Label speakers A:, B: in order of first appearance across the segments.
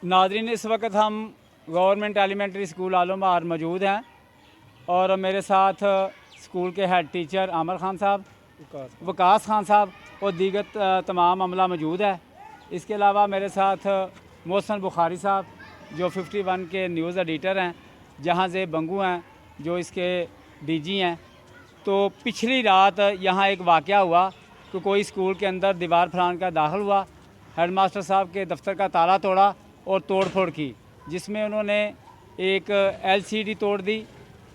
A: नाज़रीन, इस वक्त हम गवर्नमेंट एलिमेंट्री स्कूल आलमबार मौजूद हैं और मेरे साथ स्कूल के हेड टीचर आमिर खान साहब, वकास खान साहब और दीगर तमाम अमला मौजूद है। इसके अलावा मेरे साथ मोहसन बुखारी साहब जो 51 के न्यूज़ एडिटर हैं, जहाँ से बंगू हैं जो इसके डीजी हैं। तो पिछली रात यहाँ एक वाक़या हुआ कि कोई स्कूल के अंदर दीवार फलान का दाखिल हुआ, हेडमास्टर साहब के दफ्तर का ताला तोड़ा और तोड़ फोड़ की, जिसमें उन्होंने एक एलसीडी तोड़ दी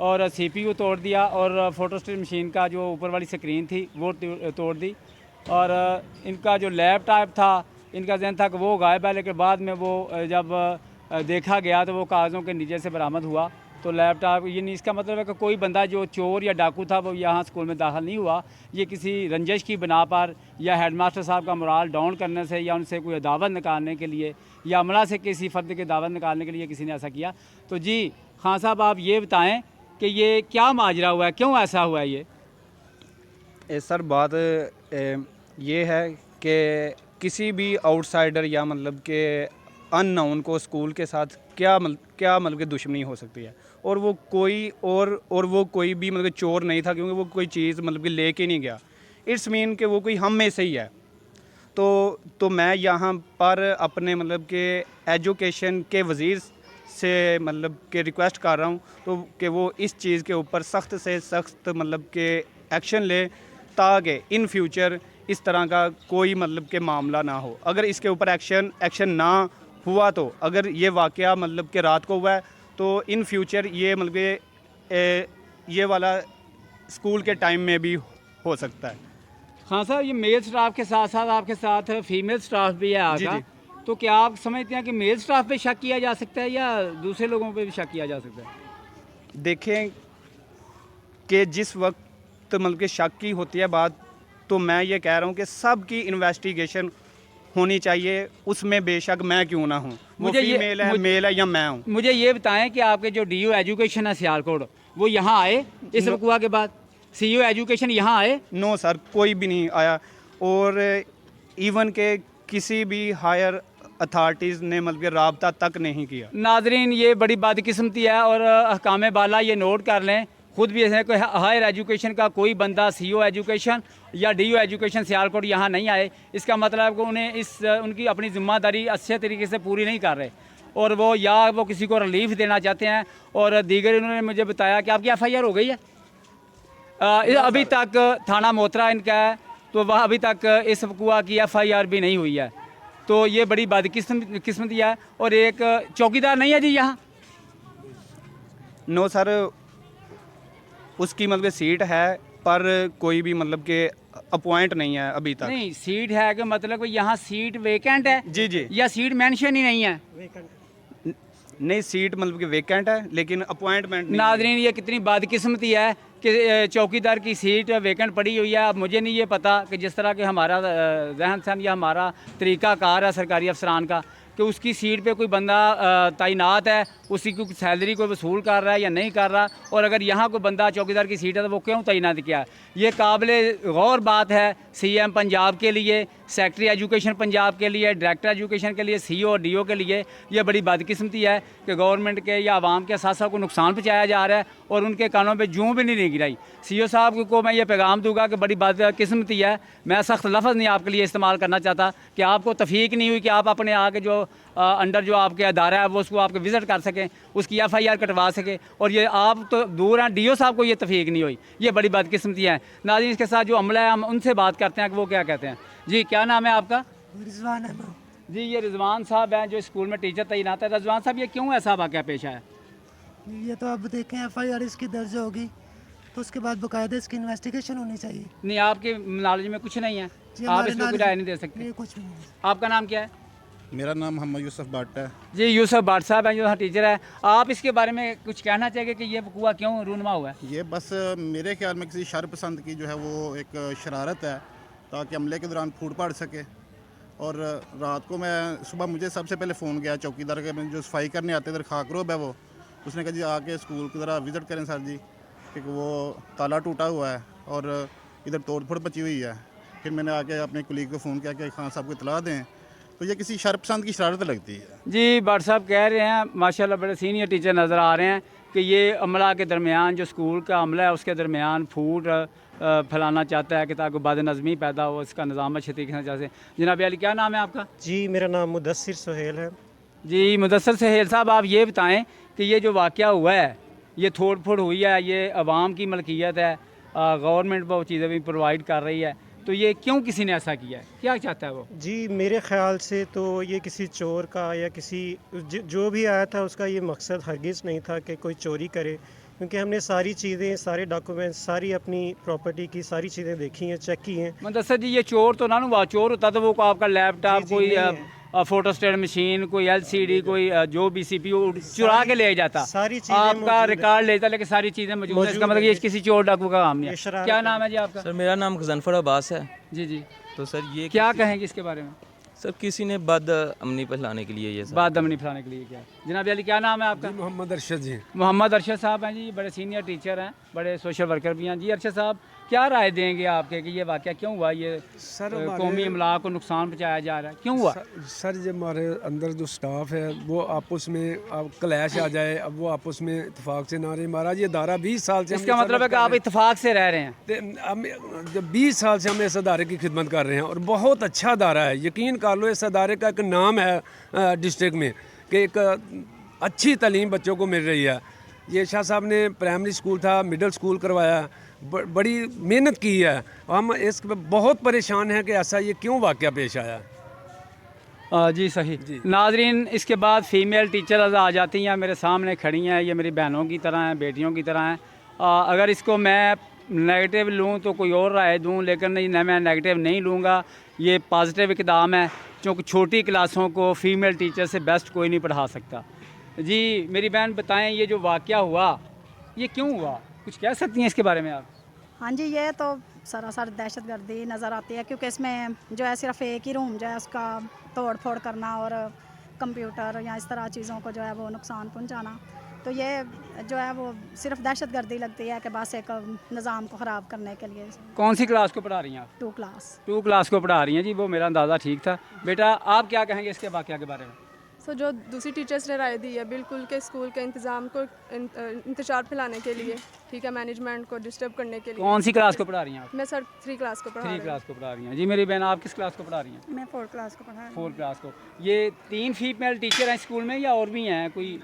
A: और सीपीयू तोड़ दिया और फ़ोटोस्टेट मशीन का जो ऊपर वाली स्क्रीन थी वो तोड़ दी। और इनका जो लैपटॉप था, इनका जहन था कि वो गायब है, लेकिन बाद में वो जब देखा गया तो वो कागज़ों के नीचे से बरामद हुआ। तो लैपटॉप ये नहीं, इसका मतलब है कि कोई बंदा जो चोर या डाकू था वो यहाँ स्कूल में दाखिल नहीं हुआ। ये किसी रंजिश की बिना पर या हेडमास्टर साहब का मोराल डाउन करने से या उनसे कोई दावत निकालने के लिए या अमला से किसी फ़र्द की दावत निकालने के लिए किसी ने ऐसा किया। तो जी खान साहब, आप ये बताएं कि ये क्या माजरा हुआ है, क्यों ऐसा हुआ है? ये
B: सर बात ये है कि किसी भी आउटसाइडर या मतलब के अननोन को स्कूल के साथ क्या मतलब कि दुश्मनी हो सकती है, और वो कोई भी मतलब कि चोर नहीं था, क्योंकि वो कोई चीज़ मतलब कि लेके नहीं गया। इट्स मीन कि वो कोई हम में से ही है। तो मैं यहाँ पर अपने मतलब के एजुकेशन के वज़ीर से मतलब कि रिक्वेस्ट कर रहा हूँ तो कि वो इस चीज़ के ऊपर सख्त से सख्त मतलब के एक्शन ले, ताकि इन फ्यूचर इस तरह का कोई मतलब के मामला ना हो। अगर इसके ऊपर एक्शन ना हुआ तो अगर ये वाक़या मतलब कि रात को हुआ है तो इन फ्यूचर ये मतलब कि ये वाला स्कूल के टाइम में भी हो सकता है।
A: हाँ सर, ये मेल स्टाफ के साथ साथ आपके साथ फीमेल स्टाफ भी है आपका। तो क्या आप समझते हैं कि मेल स्टाफ पे शक किया जा सकता है या दूसरे लोगों पे भी शक किया जा सकता है?
B: देखें कि जिस वक्त मतलब कि शक की होती है बात, तो मैं ये कह रहा हूँ कि सब की इन्वेस्टिगेशन होनी चाहिए, उसमें बेशक मैं क्यों ना हूँ, वो फीमेल है मेल है या मैं हूँ।
A: मुझे ये बताएं कि आपके जो डीओ एजुकेशन है सियालकोट, वो यहाँ आए इस वक़्त के बाद? सीईओ एजुकेशन यहाँ आए?
B: नो सर, कोई भी नहीं आया। और इवन के किसी भी हायर अथॉरिटीज़ ने मतलब कि राब्ता तक नहीं किया।
A: नाजरीन, ये बड़ी बदकिस्मती है और अहकाम बाला ये नोट कर लें खुद भी। ऐसे कोई हायर एजुकेशन का कोई बंदा सीईओ एजुकेशन या डीओ एजुकेशन सियालकोट यहाँ नहीं आए, इसका मतलब है कि उन्हें उनकी अपनी ज़िम्मेदारी अच्छे तरीके से पूरी नहीं कर रहे, और वो किसी को रिलीफ देना चाहते हैं। और दीगर इन्होंने मुझे बताया कि आपकी FIR हो गई है। अभी तक थाना मोतरा इनका है, तो वह अभी तक इस वक़ुआ की FIR भी नहीं हुई है। तो ये बड़ी बदकिस्मती है। और एक चौकीदार नहीं है जी यहाँ?
B: नो सर, उसकी मतलब सीट है पर कोई भी मतलब के अपॉइंट नहीं है अभी तक।
A: नहीं, सीट है कि मतलब यहाँ सीट वेकेंट है?
B: जी
A: या सीट मेंशन ही नहीं है?
B: नहीं, सीट मतलब कि वेकेंट है लेकिन अपॉइंटमेंट नहीं।
A: नाज़रीन, ये कितनी बदकिस्मती है कि चौकीदार की सीट वेकेंट पड़ी हुई है। अब मुझे नहीं ये पता कि जिस तरह के हमारा जहन सहन या हमारा तरीक़ाकार है सरकारी अफसरान का, कि उसकी सीट पे कोई बंदा तैनात है, उसकी कोई सैलरी कोई वसूल कर रहा है या नहीं कर रहा, और अगर यहाँ कोई बंदा चौकीदार की सीट है तो वो क्यों तैनात किया है? ये काबिल गौर बात है CM पंजाब के लिए, सेक्रेटरी एजुकेशन पंजाब के लिए, डायरेक्टर एजुकेशन के लिए, CO और DO के लिए। ये बड़ी बदकिस्मती है कि गवर्नमेंट के या आवाम के साथ साथ को नुकसान पहुँचाया जा रहा है और उनके कानों पर जूँ भी नहीं गिराई। CO साहब को मैं ये पैगाम दूंगा कि बड़ी बदकिस्मती है। मैं सख्त लफ्ज़ नहीं आपके लिए इस्तेमाल करना चाहता कि आपको तफीक नहीं हुई कि आप अपने आगे जो अंडर जो आपके अदारा है वो उसको आपके विज़िट कर सकें, उसकी FIR कटवा सकें, और ये आप तो दूर हैं, DO साहब को ये तफीक नहीं हुई। ये बड़ी बदकिस्मती है। नाज़रीन, इसके साथ जो अमला है हम उनसे बात करते हैं कि वो क्या कहते हैं। जी, क्या नाम है आपका?
C: रिजवान है।
A: जी, ये रिजवान साहब हैं जो स्कूल में टीचर तैनात है। रिजवान साहब, ये क्यों ऐसा वाक़या पेश आया?
C: ये तो अब देखें FIR इसकी दर्ज होगी तो उसके बाद बाकायदा इसकी इन्वेस्टिगेशन होनी चाहिए।
A: नहीं, आपके नॉलेज में कुछ नहीं है? आप इसमें कोई राय नहीं दे सकते?
C: कुछ भी नहीं।
A: आपका नाम क्या है?
D: मेरा नाम मोहम्मद यूसुफ भट्ट है।
A: जी, यूसुफ भट्ट साहब हैं जो यहाँ टीचर है। आप इसके बारे में कुछ कहना चाहेंगे कि ये वक़ुआ क्यों रूनमा हुआ है?
D: ये बस मेरे ख्याल में किसी शर पसंद की जो है वो एक शरारत है, ताकि हमले के दौरान फूट पड़ सके। और रात को सुबह मुझे सबसे पहले फ़ोन गया चौकीदार के, जो सफाई करने आते इधर खाकरोब है वो, उसने कहा जी आके स्कूल को ज़रा विज़िट करें सर जी, कि वो ताला टूटा हुआ है और इधर तोड़ फोड़ मची हुई है। फिर मैंने आके अपने कुलीग को फ़ोन किया कि खान साहब को इतला दें, तो ये किसी शरपसंद की शरारत लगती है।
A: जी भट्ट साहब कह रहे हैं माशाल्लाह बड़े सीनियर टीचर नज़र आ रहे हैं कि ये अमला के दरमियान जो स्कूल का अमला है उसके दरमियान फूट फैलाना चाहता है कि ताकि बदनज़मी पैदा हो, इसका निज़ाम अच्छे तरीके से जैसे। जनाब अली क्या नाम है आपका?
E: जी मेरा नाम मुदस्सिर सुहेल है।
A: जी मुदस्सर सहेल साहब आप ये बताएं कि ये जो वाक़या हुआ है ये तोड़ फोड़ हुई है, ये अवाम की मलकियत है, गवर्नमेंट वो चीज़ें भी प्रोवाइड कर रही है, तो ये क्यों किसी ने ऐसा किया है, क्या चाहता है वो?
E: जी मेरे ख़्याल से तो ये किसी चोर का या किसी जो भी आया था उसका ये मकसद हरगिज़ नहीं था कि कोई चोरी करे, क्योंकि हमने सारी चीज़ें, सारे डॉक्यूमेंट्स, सारी अपनी प्रॉपर्टी की सारी चीज़ें देखी हैं, चेक की हैं।
A: मुदस्सर जी ये चोर तो ना हुआ, चोर होता तो वो आपका लैपटॉप,
E: जी,
A: कोई
E: नहीं है।
A: फोटोस्टेट मशीन, कोई एलसीडी, कोई जो भी सीपीयू चुरा के ले जाता,
E: सारी चीज़ें
A: आपका
E: मौजूद हैं।
A: रिकॉर्ड लेता, लेकिन सारी चीज़ें मौजूद हैं। इसका
E: मौजूद
A: मतलब
E: है
A: ये
E: ये।
A: किसी चोर डाकू का काम नहीं
E: ये
A: है।
E: शरारत
A: क्या
E: है।
A: नाम है जी आपका?
F: सर मेरा नाम गजनफर अब्बास है।
A: जी जी,
F: तो सर ये
A: क्या कहेंगे इसके बारे में?
F: सर किसी ने बद अमनी फैलाने के लिए ये सर
A: बात दमनी फैलाने के लिए क्या? जनाब अली क्या नाम है आपका?
G: मोहम्मद अरशद जी।
A: मोहम्मद अरशद साहब हैं जी, बड़े सीनियर टीचर हैं, बड़े सोशल वर्कर भी हैं जी। अरशद साहब क्या राय देंगे आपके कि ये वाक़या क्यों हुआ, ये
G: सर
A: कौमी अमला को नुकसान पहुँचाया जा रहा है, क्यों हुआ?
G: सर जब हमारे अंदर जो स्टाफ है वो आपस में अब क्लैश आ जाए, अब वो आपस में इतफाक से ना रहे। महाराज ये अदारा 20 साल से हम
A: इसका
G: ये
A: मतलब है कि
G: सर्व
A: आप
G: कर
A: इत्तेफाक से रह रहे हैं।
G: रहे हैं। हम जब 20 साल से हम इस अदारे की खिदमत कर रहे हैं और बहुत अच्छा अदारा है, यकीन कर लो। इस अदारे का एक नाम है डिस्ट्रिक्ट में कि एक अच्छी तालीम बच्चों को मिल रही है। ये शाह साहब ने प्राइमरी स्कूल था, मिडिल स्कूल करवाया, बड़ी मेहनत की है। हम इस पे बहुत परेशान हैं कि ऐसा ये क्यों वाक़या पेश आया।
A: जी सही। नाजरीन इसके बाद फ़ीमेल टीचर आ जाती हैं, मेरे सामने खड़ी हैं, ये मेरी बहनों की तरह हैं, बेटियों की तरह हैं। अगर इसको मैं नेगेटिव लूँ तो कोई और राय दूँ, लेकिन नहीं, मैं नेगेटिव नहीं लूँगा। ये पॉजिटिव इक़दाम है, क्योंकि छोटी क्लासों को फ़ीमेल टीचर से बेस्ट कोई नहीं पढ़ा सकता। जी मेरी बहन बताएं ये जो वाक़या हुआ ये क्यों हुआ, कुछ कह सकती हैं इसके बारे में आप?
H: हाँ जी, ये तो सरासर दहशतगर्दी नज़र आती है, क्योंकि इसमें जो है सिर्फ एक ही रूम जो है उसका तोड़ फोड़ करना और कंप्यूटर या इस तरह चीज़ों को जो है वो नुकसान पहुंचाना, तो ये जो है वो सिर्फ दहशतगर्दी लगती है कि बस एक निज़ाम को ख़राब करने के लिए।
A: कौन सी क्लास को पढ़ा रही हैं आप?
H: 2 क्लास।
A: 2 क्लास को पढ़ा रही हैं जी, वो मेरा अंदाज़ा ठीक था। बेटा आप क्या कहेंगे इसके वाक़या के बारे में?
I: सो जो दूसरी टीचर्स ने राय दी है बिल्कुल के स्कूल के इंतज़ाम को इंतशार फैलाने के लिए, ठीक है, मैनेजमेंट को डिस्टर्ब करने के लिए।
A: कौन सी क्लास को पढ़ा रही हैं आप?
I: मैं सर 3 क्लास को पढ़ा
A: 3
I: रही हूँ।
A: क्लास को पढ़ा रही हैं जी। मेरी बहन आप किस क्लास को पढ़ा रही हैं?
H: मैं 4 क्लास को पढ़ा
A: 4 क्लास को। ये 3 फीमेल टीचर हैं स्कूल में या और भी हैं कोई?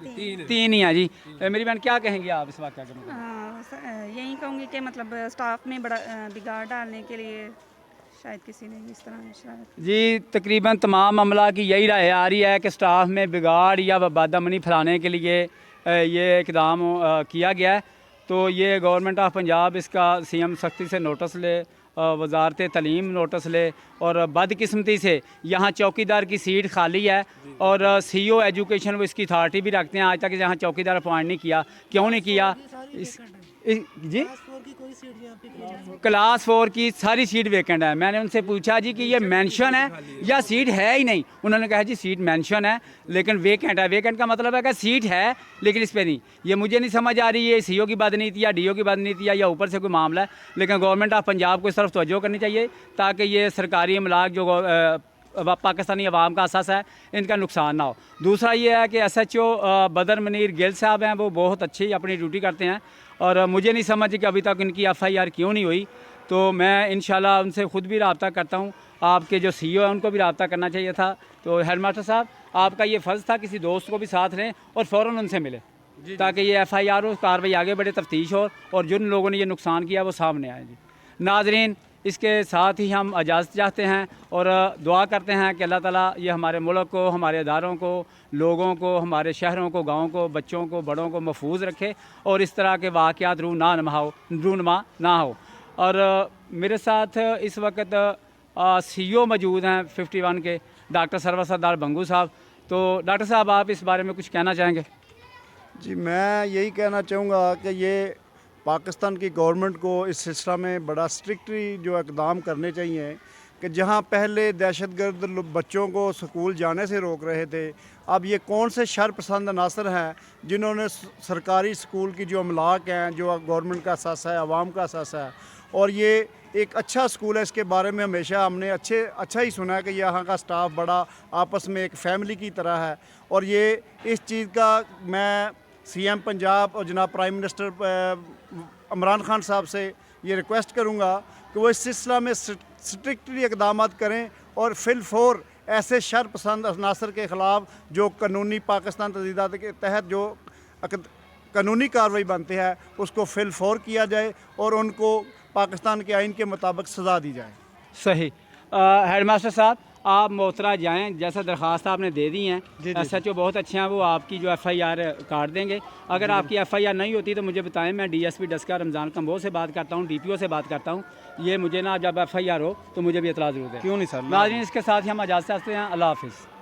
A: 3 ही हैं जी। मेरी बहन क्या कहेंगी आप इस वाक़या के मतलब?
J: यही कहूँगी कि मतलब स्टाफ में बड़ा बिगाड़ डालने के लिए शायद किसी ने इस तरह शायद।
A: जी तकरीबन तमाम अमला की यही राय आ रही है कि स्टाफ में बिगाड़ या बदअमनी फैलाने के लिए ये इकदाम किया गया है। तो ये गवर्नमेंट ऑफ पंजाब इसका सीएम सख्ती से नोटिस ले, वजारत तालीम नोटिस ले, और बदकिस्मती से यहाँ चौकीदार की सीट खाली है और सीईओ एजुकेशन वो इसकी अथॉरिटी भी रखते हैं, आज तक यहाँ चौकीदार अपॉइंट नहीं किया। क्यों नहीं किया? जी क्लास 4 की सारी सीट वेकेंट है। मैंने उनसे पूछा जी कि ये मेंशन है या सीट है ही नहीं? उन्होंने कहा जी सीट मेंशन है लेकिन वेकेंट है। वेकेंट का मतलब है कि सीट है लेकिन इस पर नहीं। ये मुझे नहीं समझ आ रही है सीईओ की बदनीति या डीओ की बदनीति या ऊपर से कोई मामला है, लेकिन गवर्नमेंट ऑफ पंजाब को इस तरफ तवज्जो करनी चाहिए ताकि ये सरकारी इमलाक जो पाकिस्तानी अवाम का असास है इनका नुकसान ना हो। दूसरा ये है कि SHO बदर मनीर गिल साहब हैं, वो बहुत अच्छी अपनी ड्यूटी करते हैं और मुझे नहीं समझ कि अभी तक इनकी FIR क्यों नहीं हुई। तो मैं इंशाल्लाह उनसे ख़ुद भी रब्ता करता हूँ, आपके जो CEO हैं उनको भी रब्ता करना चाहिए था। तो हेडमास्टर साहब आपका ये फ़र्ज़ था किसी दोस्त को भी साथ लें और फ़ौरन उनसे मिले ताकि ये FIR हो, कार्रवाई आगे बढ़े, तफ्तीश हो और जिन लोगों ने ये नुकसान किया वो सामने आए जी। नाज़रीन इसके साथ ही हम इजाज़त चाहते हैं और दुआ करते हैं कि अल्लाह ताला ये हमारे मुल्क को, हमारे इदारों को, लोगों को, हमारे शहरों को, गाँव को, बच्चों को, बड़ों को महफूज रखे और इस तरह के वाक़यात रूनुमा ना हो। और मेरे साथ इस वक्त CEO मौजूद हैं 51 के, डॉक्टर सरवर सरदार बंगू साहब। तो डॉक्टर साहब आप इस बारे में कुछ कहना चाहेंगे?
K: जी मैं यही कहना चाहूँगा कि ये पाकिस्तान की गवर्नमेंट को इस सिलसिला में बड़ा स्ट्रिक्टली जो इकदाम करने चाहिए कि जहां पहले दहशतगर्द बच्चों को स्कूल जाने से रोक रहे थे, अब ये कौन से शरपसंद अनासर हैं जिन्होंने सरकारी स्कूल की जो अमलाक हैं, जो गवर्नमेंट का असासा है, आवाम का असासा है, और ये एक अच्छा स्कूल है। इसके बारे में हमेशा हमने अच्छा ही सुना है कि यहाँ का स्टाफ बड़ा आपस में एक फैमिली की तरह है। और ये इस चीज़ का मैं CM पंजाब और जनाब प्राइम मिनिस्टर इमरान खान साहब से ये रिक्वेस्ट करूँगा कि वो इस सिलसिला में स्ट्रिक्टली इक़दाम करें और फिलफौर ऐसे शरपसंद अनासर के ख़िलाफ़ जो कानूनी पाकिस्तान तज़ीदात के तहत जो कानूनी कार्रवाई बनती है उसको फिलफौर किया जाए और उनको पाकिस्तान के आइन के मुताबिक सज़ा दी जाए।
A: सही। हेडमास्टर साहब, आप मोहतरा जाएं, जैसा दरख्वास्त आपने दे दी हैं, SHO बहुत अच्छे हैं, वो आपकी जो FIR काट देंगे। अगर आपकी FIR नहीं होती तो मुझे बताएं, मैं DSP डस्का रमज़ान कंबो से बात करता हूँ, DPO से बात करता हूँ। ये मुझे ना जब FIR हो तो मुझे भी इतला ज़रूर है।
B: क्यों नहीं सर।
A: नाज़रीन, इसके साथ ही हम इजाज़त चाहते हैं। अल्लाह हाफ़िज़।